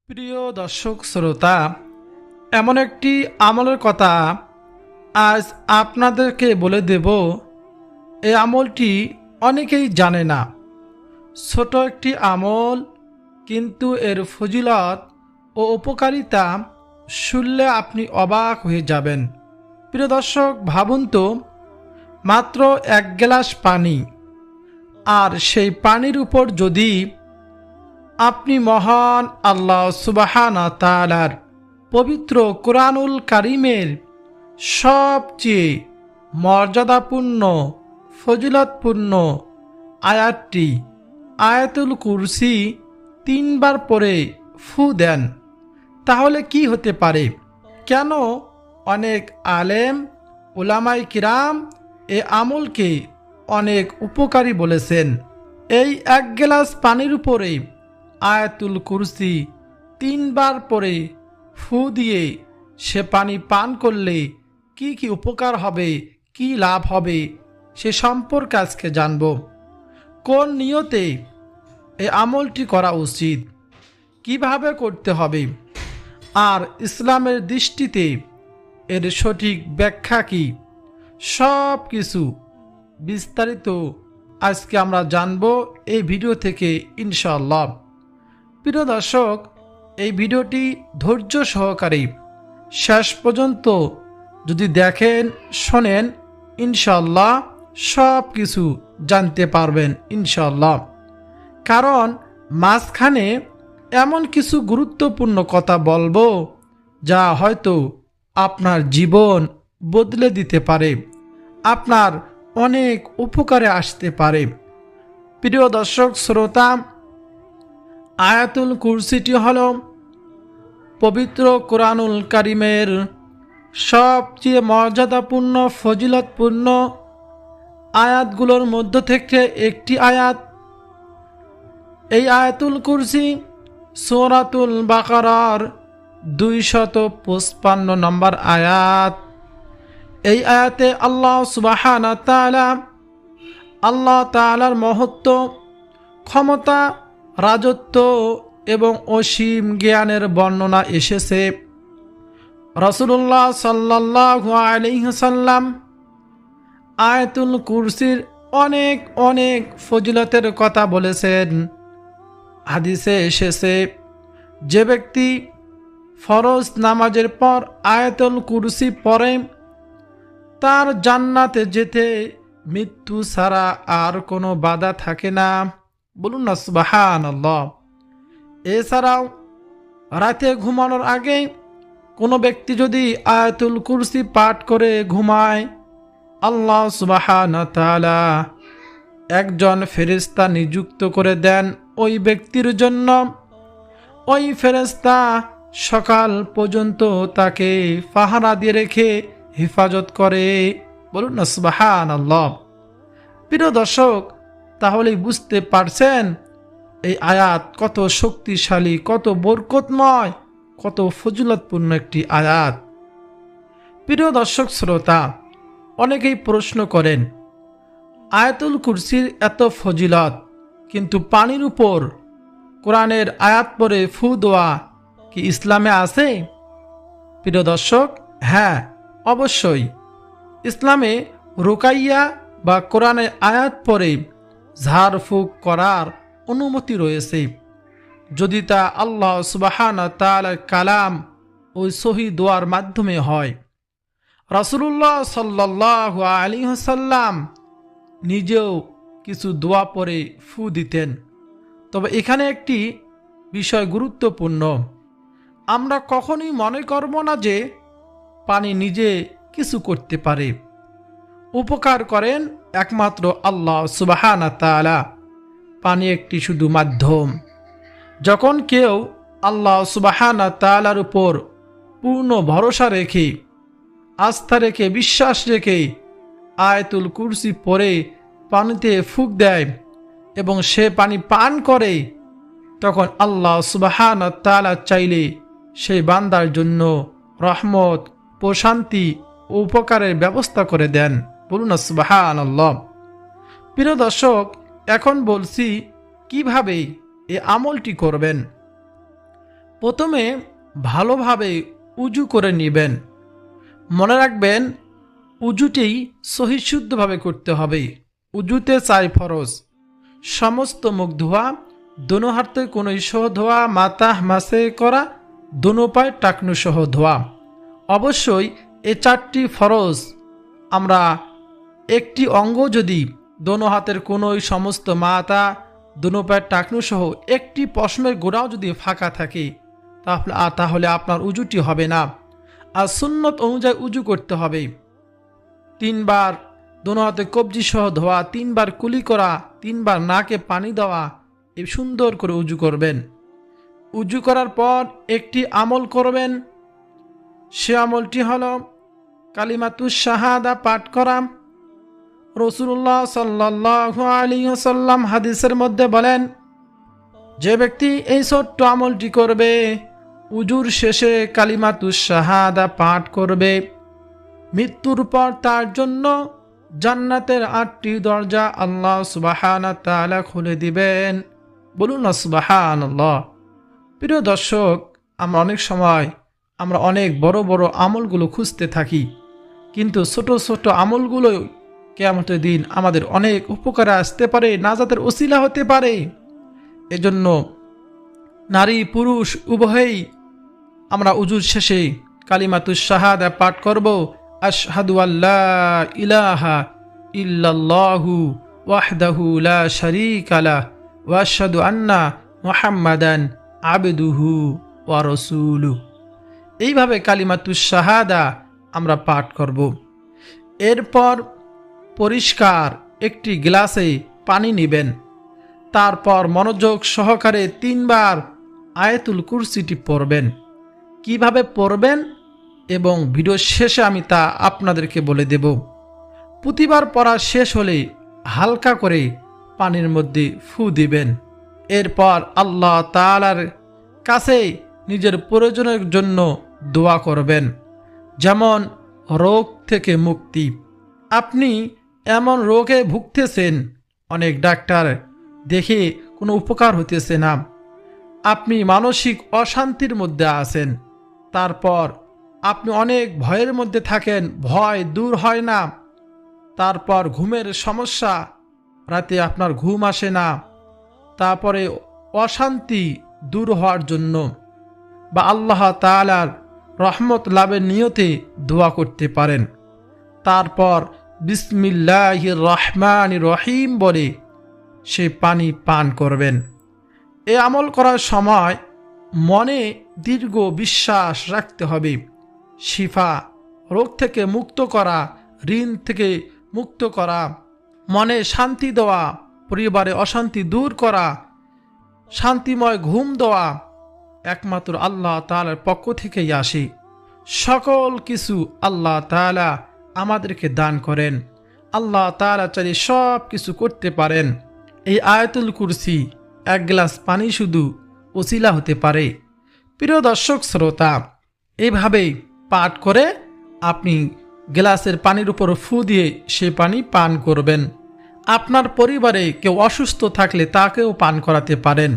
প্রিয় দর্শক শ্রোতা, এমন একটি আমলের কথা আজ আপনাদেরকে বলে দেব। এই আমলটি অনেকেই জানে না। ছোট একটি আমল, কিন্তু এর ফজিলত ও উপকারিতা শুনলে আপনি অবাক হয়ে যাবেন। প্রিয় দর্শক, ভাবুন তো, মাত্র এক গ্লাস পানি, আর সেই পানির উপর যদি আপনি মহান আল্লাহ সুবহানাহু ওয়া তাআলার পবিত্র কুরআনুল কারীমের সবচেয়ে মর্যাদাপূর্ণ ফজিলতপূর্ণ আয়াতটি আয়াতুল কুরসি 3 বার পরে ফু দেন, তাহলে কি হতে পারে? কেন অনেক আলেম উলামায়ে কিরাম এ আমলকে অনেক উপকারী বলেছেন। এই এক গ্লাস পানির উপরে আয়াতুল কুরসি 3 বার পরে ফু দিয়ে সে পানি পান করলে কি কি উপকার হবে, কি লাভ হবে, সে সম্পর্কে আজকে জানব। কোন নিয়তে এই আমলটি করা উচিত, কিভাবে করতে হবে, আর ইসলামের দৃষ্টিতে এর সঠিক ব্যাখ্যা কি, সব কিছু বিস্তারিত আজকে আমরা জানব এই ভিডিও থেকে ইনশাআল্লাহ। প্রিয় দর্শক, এই ভিডিওটি ধৈর্য সহকারে শেষ পর্যন্ত যদি দেখেন, শোনেন, ইনশাআল্লাহ সব কিছু জানতে পারবেন ইনশাআল্লাহ। কারণ মাঝখানে এমন কিছু গুরুত্বপূর্ণ কথা বলবো যা হয়তো আপনার জীবন বদলে দিতে পারে, আপনার অনেক উপকারে আসতে পারে। প্রিয় দর্শক শ্রোতা, আয়াতুল কুরসিটি হল পবিত্র কুরআনুল কারীমের সবচেয়ে মর্যাদাপূর্ণ ফজিলতপূর্ণ আয়াতগুলোর মধ্য থেকে একটি আয়াত। এই আয়াতুল কুরসি সূরাতুল বাকারার 255 নম্বর আয়াত। এই আয়াতে আল্লাহ সুবহানাহু ওয়া তাআলা আল্লাহ তাআলার মহত্ব, ক্ষমতা, রাজত্ব এবং অসীম জ্ঞানের বর্ণনা এসেছে। রাসূলুল্লাহ সাল্লাল্লাহু আলাইহি ওয়াসাল্লাম আয়াতুল কুরসির অনেক অনেক ফজিলতের কথা বলেছেন। হাদিসে এসেছে, যে ব্যক্তি ফরজ নামাজের পর আয়াতুল কুরসি পড়ে তার জান্নাতে যেতে মৃত্যু ছাড়া আর কোনো বাধা থাকে না। বলুন না সুবহানাল্লাহ। এছাড়াও রাতে ঘুমানোর আগে কোনো ব্যক্তি যদি আয়াতুল কুরসি পাঠ করে ঘুমায়, আল্লাহ সুবহানাহু ওয়া তাআলা একজন ফেরেশতা নিযুক্ত করে দেন ওই ব্যক্তির জন্য। ওই ফেরেশতা সকাল পর্যন্ত তাকে পাহারা দিয়ে রেখে হেফাজত করে। বলুন না সুবহানাল্লাহ। প্রিয় দর্শক, তাহলেই বুঝতে পারছেন এই আয়াত কত শক্তিশালী, কত বরকতময়, কত ফজিলতপূর্ণ একটি আয়াত। প্রিয় দর্শক শ্রোতা, অনেকেই প্রশ্ন করেন, আয়াতুল কুরসির এত ফজিলত, কিন্তু পানির উপর কোরআনের আয়াত পড়ে ফু দেওয়া কি ইসলামে আছে? প্রিয় দর্শক, হ্যাঁ, অবশ্যই। ইসলামে রুকাইয়া বা কোরআনের আয়াত পড়ে ঝাড়ফুঁক করার অনুমতি রয়েছে, যদি তা আল্লাহ সুবহানাহু ওয়া তাআলার কালাম ও সহি দোয়ার মাধ্যমে হয়। রাসূলুল্লাহ সাল্লাল্লাহু আলাইহি ওয়াসাল্লাম নিজেও কিছু দোয়া পড়ে ফু দিতেন। তবে এখানে একটি বিষয় গুরুত্বপূর্ণ, আমরা কখনোই মনে করব না যে পানি নিজে কিছু করতে পারে। উপকার করেন একমাত্র আল্লাহ সুবহানাহু ওয়া তাআলা। পানি একটি শুধু মাধ্যম। যখন কেউ আল্লাহ সুবহানাহু ওয়া তাআলার উপর পূর্ণ ভরসা রেখে, আস্থা রেখে, বিশ্বাস রেখে আয়াতুল কুরসি পড়ে পানিতে ফুঁক দেয় এবং সে পানি পান করে, তখন আল্লাহ সুবহানাহু ওয়া তাআলা চাইলে সেই বান্দার জন্য রহমত, প্রশান্তি ও উপকারের ব্যবস্থা করে দেন। বলুন সুবহানাল্লাহ। প্রিয় দর্শক, এখন বলছি কিভাবে এই আমলটি করবেন। প্রথমে ভালোভাবে উজু করে নেবেন। মনে রাখবেন উজুটি সহিশুদ্ধভাবে করতে হবে। উজুতে 4 ফরজ: সমস্ত মুখ ধোয়া, দোনো হাতে কনুই সহ ধোয়া, মাথা মাসে করা, দোনো পায়ে টাকনু সহ ধোয়া। অবশ্যই এই 4টি ফরজ আমরা একটি অঙ্গ যদি দোনো হাতের কনুই, সমস্ত মাথা, দোনো পায়ের টাকনু সহ একটি পশমের গোড়াও যদি ফাঁকা থাকে তাহলে আপনার উজুটি হবে না। আর সুন্নত অনুযায়ী উজু করতে হবে। 3 বার দোনো হাতে কবজি সহ ধোয়া, 3 বার কুলি করা, 3 বার নাকে পানি দেওয়া, এই সুন্দর করে উজু করবেন। উজু করার পর একটি আমল করবেন। সে আমলটি হলো কালিমাতুশ শাহাদা পাঠ করা। রাসূলুল্লাহ সাল্লাল্লাহু আলাইহি ওয়াসাল্লাম হাদিসের মধ্যে বলেন, যে ব্যক্তি এই ছোট্ট আমলটি করবে, উজুর শেষে কালিমাতুশ শাহাদা পাঠ করবে, মৃত্যুর পর তার জন্য জান্নাতের 8টি দরজা আল্লাহ সুবহানাহু ওয়া তাআলা খুলে দিবেন। বলুন না সুবহানাল্লাহ। প্রিয় দর্শক, আমরা অনেক বড় বড় আমলগুলো খুঁজতে থাকি, কিন্তু ছোট ছোট আমলগুলো কিয়ামতের দিন আমাদের অনেক উপকারে আসতে পারে, নাজাতের ওসিলা হতে পারে। এজন্য নারী পুরুষ উভয়েই আমরা উজুর শেষে কালিমাতুশ শাহাদা পাঠ করব। আশহাদু আল্লা ইলাহা ইল্লাল্লাহু ওয়াহদাহু লা শারীকা লাহ ওয়া আশহাদু আন্না মুহাম্মাদান আবদুহু ওয়া রাসূলুহু। এইভাবে কালিমাতুশ শাহাদা আমরা পাঠ করব। এরপর পরিষ্কার একটি গ্লাসে পানি নেবেন। তারপর মনোযোগ সহকারে 3 বার আয়াতুল কুরসিটি পড়বেন। কিভাবে পড়বেন এবং ভিডিও শেষে আমি তা আপনাদেরকে বলে দেব। প্রতিবার পড়া শেষ হলে হালকা করে পানির মধ্যে ফু দিবেন। এরপর আল্লাহ তাআলার কাছে নিজের প্রয়োজনের জন্য দোয়া করবেন, যেমন রোগ থেকে মুক্তি। আপনি এমন রোগে ভুগতেছেন, অনেক ডাক্তার দেখে কোনো উপকার হতেছে না, আপনি মানসিক অশান্তির মধ্যে আছেন, তারপর আপনি অনেক ভয়ের মধ্যে থাকেন, ভয় দূর হয় না, তারপর ঘুমের সমস্যা, রাতে আপনার ঘুম আসে না, তারপরে অশান্তি দূর হওয়ার জন্য বা আল্লাহ তাআলার রহমত লাভের নিয়তে দোয়া করতে পারেন। তারপর বিসমিল্লাহির রহমানির রহিম বলে সে পানি পান করবেন। এ আমল করার সময় মনে দৃঢ় বিশ্বাস রাখতে হবে। শিফা, রোগ থেকে মুক্ত করা, ঋণ থেকে মুক্ত করা, মনে শান্তি দেওয়া, পরিবারে অশান্তি দূর করা, শান্তিময় ঘুম দেওয়া একমাত্র আল্লাহ তাআলার পক্ষ থেকেই আসে। সকল কিছু আল্লাহ তাআলা আমাদেরকে দান করেন। আল্লাহ তাআলা চাইলে সব কিছু করতে পারেন। এই আয়াতুল কুরসি 1 গ্লাস পানি শুধু ওসিলা হতে পারে। প্রিয় দর্শক শ্রোতা, এইভাবে পাঠ করে আপনি গ্লাসের পানির উপর ফু দিয়ে সে পানি পান করবেন। আপনার পরিবারে কেউ অসুস্থ থাকলে তাকেও পান করাতে পারেন।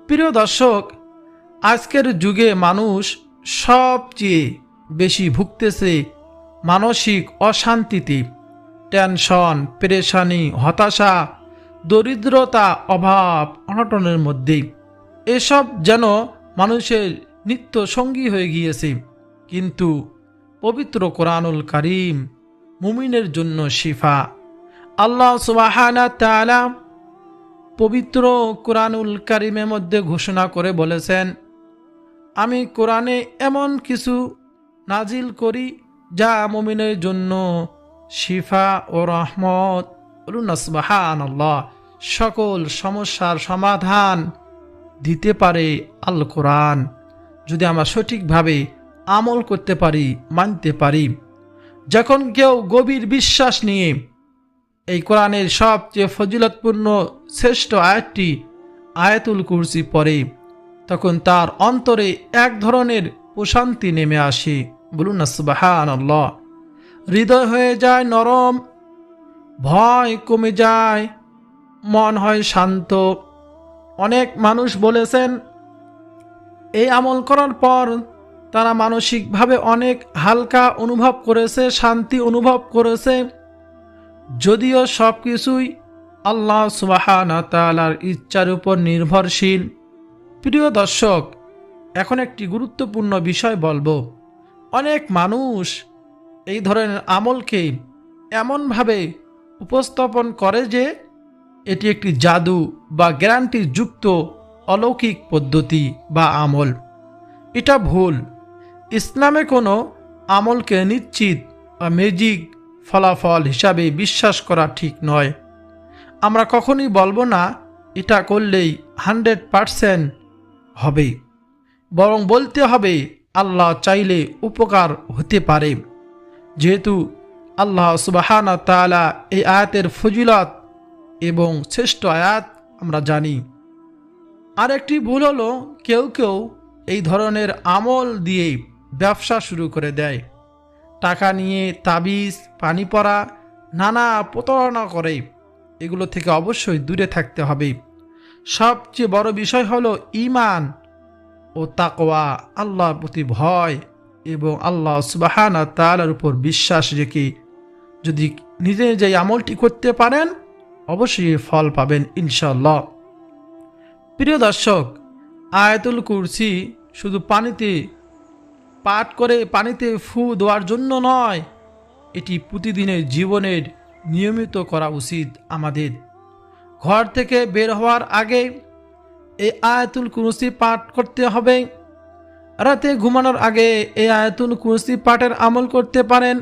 প্রিয় দর্শক, আজকের যুগে মানুষ সবচেয়ে বেশি ভুগতেছে মানসিক অশান্তিতে, টেনশন, পেরেশানি, হতাশা, দরিদ্রতা, অভাব অনটনের মধ্যে। এসব যেন মানুষের নিত্য সঙ্গী হয়ে গিয়েছে। কিন্তু পবিত্র কোরআনুল কারীম মুমিনের জন্য শিফা। আল্লাহ সুবহানাহু ওয়া তাআলা পবিত্র কোরআনুল কারীমের মধ্যে ঘোষণা করে বলেছেন, আমি কোরআনে এমন কিছু নাজিল করি যা মুমিনের জন্য শিফা ও রহমত। বলুন না সুবহানাল্লাহ। সকল সমস্যার সমাধান দিতে পারে আল কোরআন, যদি আমরা সঠিকভাবে আমল করতে পারি, মানতে পারি। যখন কেউ গভীর বিশ্বাস নিয়ে এই কোরআনের সবচেয়ে ফজিলতপূর্ণ শ্রেষ্ঠ আয়াতটি আয়াতুল কুরসি পড়ে, তখন তার অন্তরে এক ধরনের প্রশান্তি নেমে আসে। বলুন না সুবহানাল্লাহ। হৃদয় হয়ে যায় নরম, ভয় কমে যায়, মন হয় শান্ত। অনেক মানুষ বলেছেন এই আমল করার পর তারা মানসিকভাবে অনেক হালকা অনুভব করেছে, শান্তি অনুভব করেছে। যদিও সব কিছুই আল্লাহ সুবহানাহু ওয়া তাআলার ইচ্ছার উপর নির্ভরশীল। প্রিয় দর্শক, এখন একটি গুরুত্বপূর্ণ বিষয় বলবো। অনেক মানুষ এই ধরনের আমলকে এমনভাবে উপস্থাপন করে যে এটি একটি জাদু বা গ্যারান্টিযুক্ত অলৌকিক পদ্ধতি বা আমল। এটা ভুল। ইসলামে কোনো আমলকে নিশ্চিত বা ম্যাজিক ফলাফল হিসাবে বিশ্বাস করা ঠিক নয়। আমরা কখনোই বলবো না এটা করলেই 100% হবে, বরং বলতে হবে আল্লাহ চাইলে উপকার হতে পারে। যেহেতু আল্লাহ সুবহানাহু ওয়া তাআলা এই আয়াতের ফজিলত এবং শ্রেষ্ঠ আয়াত আমরা জানি। আরেকটি ভুল হলো কেউ কেউ এই ধরনের আমল দিয়ে ব্যবসা শুরু করে দেয়। টাকা নিয়ে তাবিজ, পানি পড়া, নানা প্রতারণা করে। এগুলো থেকে অবশ্যই দূরে থাকতে হবে। সবচেয়ে বড় বিষয় হলো ঈমান ও তাকওয়া, আল্লাহর প্রতি ভয় এবং আল্লাহ সুবহানাহু ওয়া তাআলার উপর বিশ্বাস রেখে যদি নিজে যে আমলটি করতে পারেন অবশ্যই ফল পাবেন ইনশাআল্লাহ। প্রিয় দর্শক, আয়াতুল কুরসি শুধু পানিতে পাঠ করে পানিতে ফু দেওয়ার জন্য নয়, এটি প্রতিদিনের জীবনের নিয়মিত করা উচিত আমাদের। ঘর থেকে বের হওয়ার আগে এই আয়াতুল কুরসি পাঠ করতে হবে। রাতে ঘুমানোর আগে এই আয়াতুল কুরসি পাঠের আমল করতে পারেন।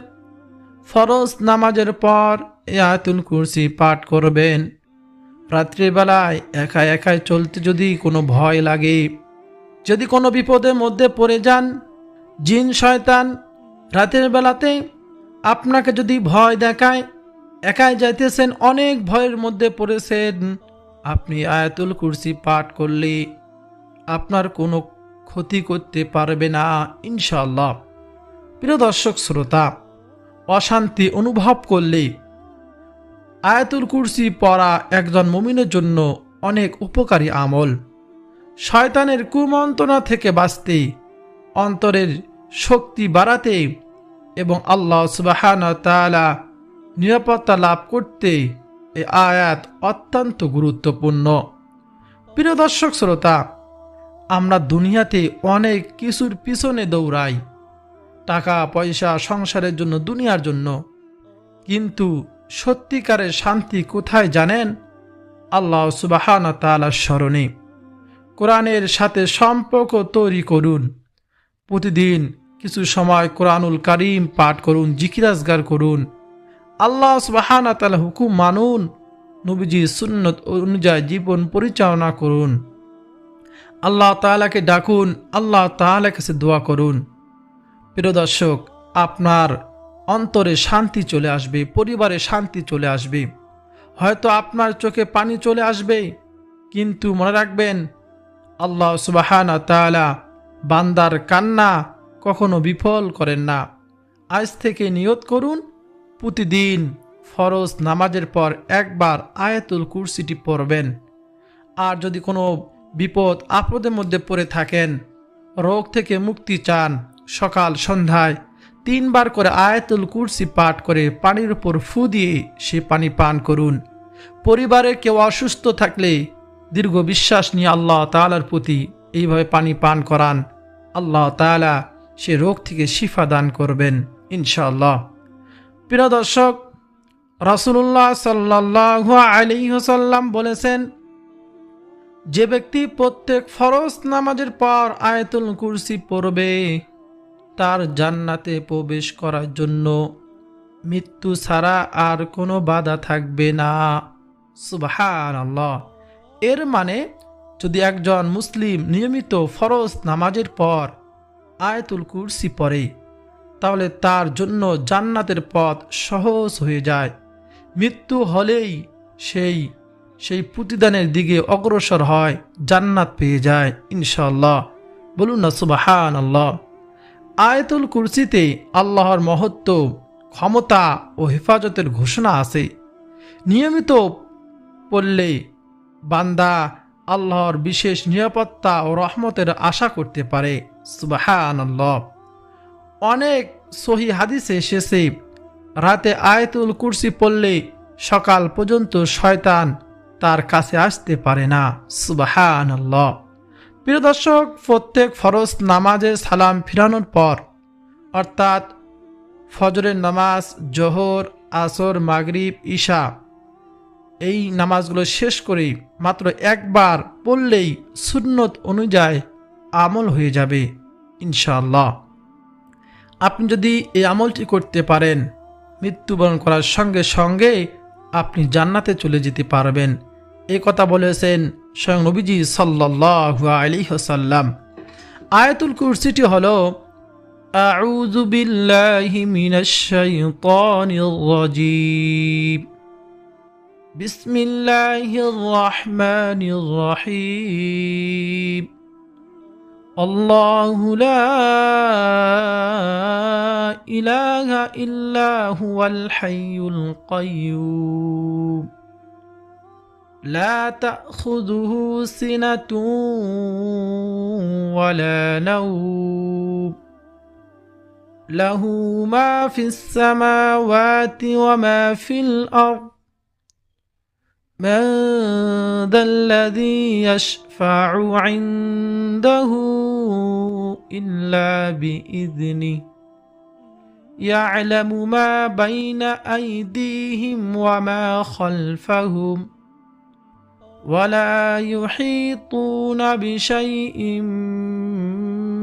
ফরজ নামাজের পর এই আয়াতুল কুরসি পাঠ করবেন। রাত্রিবেলায় একা একাই চলতে যদি কোনো ভয় লাগে, যদি কোনো বিপদের মধ্যে পড়ে যান, জিন শয়তান রাতের বেলাতে আপনাকে যদি ভয় দেখায়, একাই যাইতেছেন, অনেক ভয়ের মধ্যে পড়েছেন, আপনি আয়াতুল কুরসি পাঠ করলে আপনার কোনো ক্ষতি করতে পারবে না ইনশাআল্লাহ। প্রিয় দর্শক শ্রোতা, অশান্তি অনুভব করলে আয়াতুল কুরসি পড়া একজন মুমিনের জন্য অনেক উপকারী আমল। শয়তানের কুমন্ত্রণা থেকে বাঁচতে, অন্তরের শক্তি বাড়াতে এবং আল্লাহ সুবহানাহু ওয়া তাআলা নিরাপত্তা লাভ করতে এই আয়াত অত্যন্ত গুরুত্বপূর্ণ। প্রিয় দর্শক শ্রোতা, আমরা দুনিয়াতে অনেক কিছুর পিছনে দৌড়াই, টাকা পয়সা, সংসারের জন্য, দুনিয়ার জন্য, কিন্তু সত্যিকারের শান্তি কোথায় জানেন? আল্লাহ সুবহানাহু ওয়া তাআলার স্মরণে। কোরআনের সাথে সম্পর্ক তৈরি করুন। প্রতিদিন কিছু সময় কোরআনুল কারীম পাঠ করুন, জিকির আজগার করুন, আল্লাহ সুবহানাহু ওয়া তাআলার হুকুম মানুন, নবীজির সুন্নত অনুযায়ী জীবন পরিচালনা করুন, আল্লাহ তাআলাকে ডাকুন, আল্লাহ তাআলার কাছে দোয়া করুন। প্রিয় দর্শক, আপনার অন্তরে শান্তি চলে আসবে, পরিবারে শান্তি চলে আসবে। হয়তো আপনার চোখে পানি চলে আসবে, কিন্তু মনে রাখবেন আল্লাহ সুবহানাহু ওয়া তাআলা বান্দার কান্না কখনো বিফল করেন না। আজ থেকে নিয়ত করুন, প্রতিদিন ফরজ নামাজের পর একবার আয়াতুল কুরসিটি পড়বেন। আর যদি কোনো বিপদ আপদের মধ্যে পড়ে থাকেন, রোগ থেকে মুক্তি চান, সকাল সন্ধ্যায় 3 বার করে আয়াতুল কুরসি পাঠ করে পানির উপর ফু দিয়ে সে পানি পান করুন। পরিবারে কেউ অসুস্থ থাকলে দীর্ঘ বিশ্বাস নিয়ে আল্লাহ তাআলার প্রতি এইভাবে পানি পান করান, আল্লাহ তাআলা সে রোগ থেকে শিফা দান করবেন ইনশাআল্লাহ। প্রিয় দর্শক, রাসূলুল্লাহ সাল্লাল্লাহু আলাইহি ওয়াসাল্লাম বলেছেন, যে ব্যক্তি প্রত্যেক ফরজ নামাজের পর আয়াতুল কুরসি পড়বে তার জান্নাতে প্রবেশ করার জন্য মৃত্যু ছাড়া আর কোনো বাধা থাকবে না। সুবহানাল্লাহ। এর মানে যদি একজন মুসলিম নিয়মিত ফরজ নামাজের পর আয়াতুল কুরসি পড়ে তাহলে তার জন্য জান্নাতের পথ সহজ হয়ে যায়। মৃত্যু হলেই সেই প্রতিদানের দিকে অগ্রসর হয়, জান্নাত পেয়ে যায় ইনশাআল্লাহ। বলুন না সুবহানাল্লাহ। আয়াতুল কুরসিতে আল্লাহর মহত্ব, ক্ষমতা ও হেফাজতের ঘোষণা আছে। নিয়মিত পড়লে বান্দা আল্লাহর বিশেষ নিরাপত্তা ও রহমতের আশা করতে পারে। সুবহানাল্লাহ। অনেক সহি হাদিসে এসেছে রাতে আয়াতুল কুরসি পড়লে সকাল পর্যন্ত শয়তান তার কাছে আসতে পারে না। সুবহানাল্লাহ। প্রিয় দর্শক, প্রত্যেক ফরজ নামাজে সালাম ফিরানোর পর অর্থাৎ ফজরের নামাজ, জোহর, আসর, মাগরিব, ঈশা এই নামাজগুলো শেষ করে মাত্র একবার পড়লেই সুন্নত অনুযায়ী আমল হয়ে যাবে ইনশাআল্লাহ। আপনি যদি এই আমলটি করতে পারেন, মৃত্যুবরণ করার সঙ্গে সঙ্গে আপনি জান্নাতে চলে যেতে পারবেন। এই কথা বলেছেন স্বয়ং নবীজি সাল্লাল্লাহু আলাইহি ওয়াসাল্লাম। আয়াতুল কুরসিটি হলো আউযু বিল্লাহি মিনাশ শাইতানির রাজীম, বিসমিল্লাহির রহমানির রহিম, আল্লাহু লা ইলাহা ইল্লা হুয়াল হাইয়ুল কাইয়্যুম, লা তাখুযুহু সিনাতুন ওয়ালা নাওম, লাহু মা ফিস সামাওয়াতি ওয়া মা ফিল আরদ, من ذا الذي يشفع عنده إلا بإذنه يعلم ما بين أيديهم وما خلفهم ولا يحيطون بشيء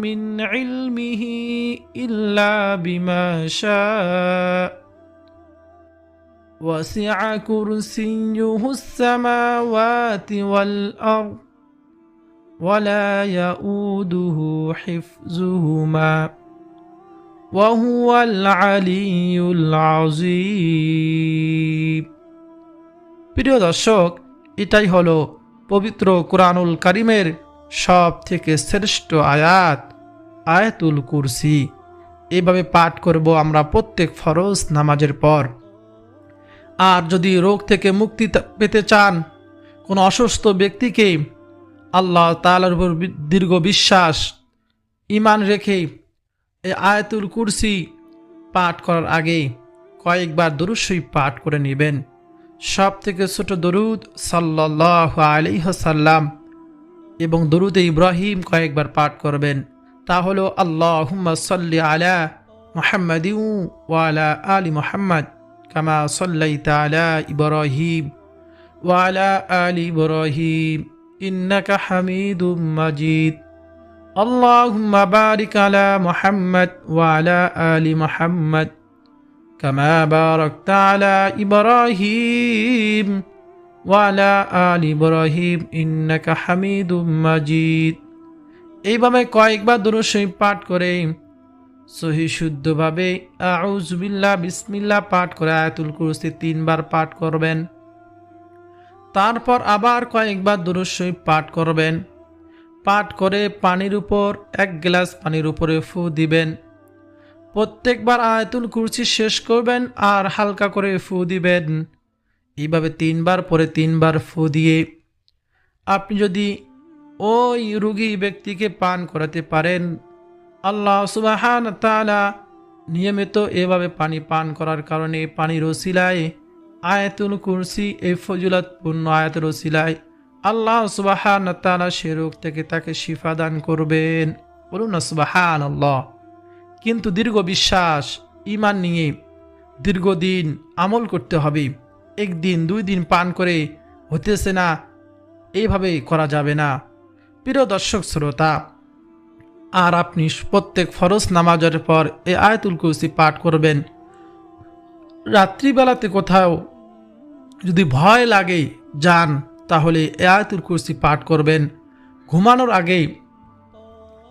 من علمه إلا بما شاء وسع كرسيه السماوات والأرض ولا يؤوده حفظهما وهو العلي العظيم। প্রিয় দর্শক, এটাই হলো পবিত্র কুরআনুল কারীমের সব থেকে শ্রেষ্ঠ আয়াত আয়াতুল কুরসি। এইভাবে পাঠ করব আমরা প্রত্যেক ফরজ নামাজের পর। আর যদি রোগ থেকে মুক্তি পেতে চান, কোনো অসুস্থ ব্যক্তিকে আল্লাহ তাআলার উপর দীর্ঘ বিশ্বাস ঈমান রেখে এই আয়াতুল কুরসি পাঠ করার আগে কয়েকবার দরুদ শরীফ পাঠ করে নেবেন। সব থেকে ছোট দরুদ সাল্লাল্লাহু আলাইহি ওয়াসাল্লাম এবং দরুদে ইব্রাহিম কয়েকবার পাঠ করবেন। তা হলো আল্লাহুম্মা সাল্লি আলা মুহাম্মাদিন ওয়া আলা আলি মুহাম্মাদ কামা সাল্লাইতা আলা ইব্রাহিম ওয়া আলা আলি ইব্রাহিম ইন্নাকা হামিদুম মাজিদ। আল্লাহুম্মা বারিক আলা মুহাম্মাদ ওয়া আলা আলি মুহাম্মাদ কামা বারাকতা আলা ইব্রাহিম ওয়া আলা আলি ইব্রাহিম ইন্নাকা হামিদুম মাজিদ। এইভাবে কয়েকবার দরুদ শরীফ পাঠ করে সহি শুদ্ধভাবে আউযু বিল্লাহ বিসমিল্লাহ পাঠ করে আয়াতুল কুরসি 3 বার পাঠ করবেন। তারপর আবার কয়েকবার দরুদ শরীফ পাঠ করবেন। পাঠ করে পানির উপর 1 গ্লাস পানির উপরে ফু দিবেন। প্রত্যেকবার আয়াতুল কুরসি শেষ করবেন আর হালকা করে ফু দিবেন। এইভাবে 3 বার পরে 3 বার ফু দিয়ে আপনি যদি ওই রোগী ব্যক্তিকে পান করাতে পারেন, আল্লাহ সুবহানাহু ওয়া তাআলা নিয়মিত এভাবে পানি পান করার কারণে পানির ওসিলায় আয়াতুল কুরসি এই ফজিলতপূর্ণ আয়াতের ওসিলায় আল্লাহ সুবহানাহু ওয়া তাআলা সে রোগ থেকে তাকে শিফা দান করবেন। বলুন না সুবহানাল্লাহ। কিন্তু দীর্ঘ বিশ্বাস ঈমান নিয়ে দীর্ঘদিন আমল করতে হবে। একদিন 2 দিন পান করে হতেছে না, এইভাবে করা যাবে না। প্রিয় দর্শক শ্রোতা, আর আপনি প্রত্যেক ফরজ নামাজের পর এই আয়াতুল কুরসি পাঠ করবেন। রাত্রিবেলাতে কোথাও যদি ভয় লাগে যান, তাহলে এই আয়াতুল কুরসি পাঠ করবেন। ঘুমানোর আগে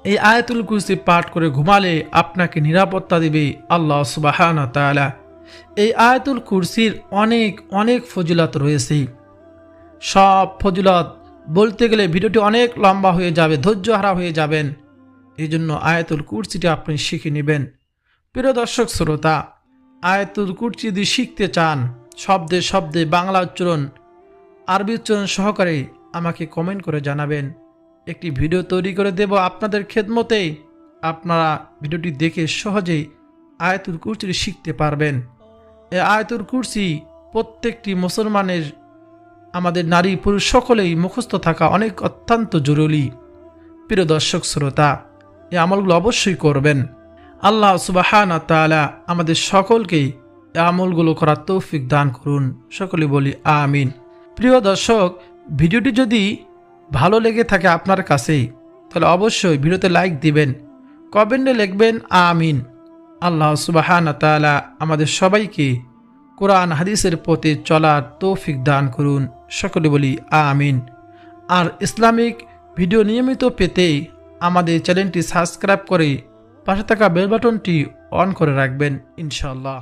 এই আয়াতুল কুরসি পাঠ করে ঘুমালে আপনাকে নিরাপত্তা দেবে আল্লাহ সুবহানাহু ওয়া তাআলা। এই আয়াতুল কুরসির অনেক অনেক ফজিলত রয়েছে। সব ফজিলত বলতে গেলে ভিডিওটি অনেক লম্বা হয়ে যাবে, ধৈর্যহারা হয়ে যাবেন। এই জন্য আয়াতুল কুরসিটি আপনি শিখে নেবেন। প্রিয় দর্শক শ্রোতা, আয়াতুল কুরসি যদি শিখতে চান শব্দে শব্দে বাংলা উচ্চারণ আরবি উচ্চারণ সহকারে আমাকে কমেন্ট করে জানাবেন। একটি ভিডিও তৈরি করে দেব আপনাদের খেদমতেই। আপনারা ভিডিওটি দেখে সহজেই আয়াতুল কুরসি শিখতে পারবেন। এই আয়াতুল কুরসি প্রত্যেকটি মুসলমানের, আমাদের নারী পুরুষ সকলেই মুখস্থ থাকা অত্যন্ত জরুরি। প্রিয় দর্শক শ্রোতা, এই আমলগুলো অবশ্যই করবেন। আল্লাহ সুবহানাহু ওয়া তাআলা আমাদের সকলকেই এই আমলগুলো করার তৌফিক দান করুন। সকলে বলি আমিন। প্রিয় দর্শক, ভিডিওটি যদি ভালো লেগে থাকে আপনার কাছেই, তাহলে অবশ্যই ভিডিওতে লাইক দিবেন, কমেন্টে লিখবেন আমিন। আল্লাহ সুবহানাহু ওয়া তাআলা আমাদের সবাইকে কোরআন হাদিসের পথে চলার তৌফিক দান করুন। সকলে বলি আমিন। আর ইসলামিক ভিডিও নিয়মিত পেতে আমাদের চ্যানেলটি সাবস্ক্রাইব করে পাশে থাকা বেল বাটনটি অন করে রাখবেন ইনশাআল্লাহ।